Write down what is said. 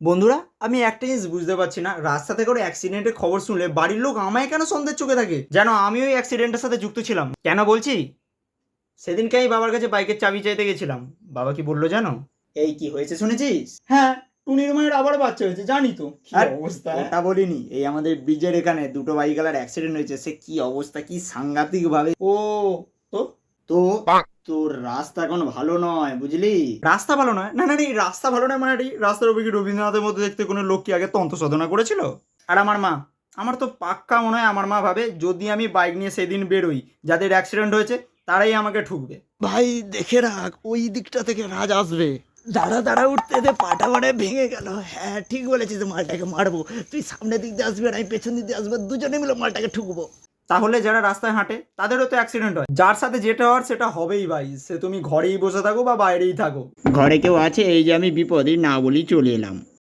বন্ধুরা, আমি একটা জিনিস বুঝতে পারছি না, রাস্তা থেকে কোনো অ্যাক্সিডেন্টের খবর শুনলে বাড়ির লোক আমায় কেন সন্দেহের চোখে থাকে, যেন আমি ওই অ্যাক্সিডেন্টের সাথে যুক্ত ছিলাম। কেন বলছি? সেদিনকে আমি বাবার কাছে বাইকের চাবি চাইতে গেছিলাম। বাবা কি বললো জানো? এই কি হয়েছে শুনেছিস? হ্যাঁ, টুনির মায়ের আবার বাচ্চা হয়েছে, জানি তো কি অবস্থা। ওটা বলিনি, এই আমাদের ব্রিজের এখানে দুটো বাইকালার অ্যাক্সিডেন্ট হয়েছে, সে কি অবস্থা, কি সাংঘাতিক ভাবে। ও, তো তো তোর রাস্তা এখন ভালো নয়, বুঝলি? রাস্তা ভালো নয়? না না রে, রাস্তা ভালো নয় মানে রাস্তার উপরে কি রবীন্দ্রনাথের মধ্যে দেখতে কোনো লোক কি আগে তন্ত্র সাধনা করেছিল? আর আমার মা, আমার তো পাক্কা মনে হয় আমার মা ভাবে যদি আমি বাইক নিয়ে সেদিন বেরোই, যাদের অ্যাক্সিডেন্ট হয়েছে তারাই আমাকে ঠুকবে। ভাই দেখে রাখ, ওই দিকটা থেকে রাজ আসবে। দাঁড়া দাঁড়া, উঠতে দে, পাটা মানে ভেঙে গেল। হ্যাঁ ঠিক বলেছিস, মালটাকে মারবো। তুই সামনের দিক দিয়ে আসবি আর আমি পেছন দিক দিয়ে আসবো, দুজনে মিলে মালটাকে ঠুকবো। তাহলে যারা রাস্তায় হাঁটে তাদেরও তো অ্যাক্সিডেন্ট হয়, যার সাথে যেটা হওয়ার সেটা হবেই ভাই, সে তুমি ঘরেই বসে থাকো বা বাইরেই থাকো। ঘরে কেউ আছে? এই যে আমি বিপদে না বলি চলে এলাম।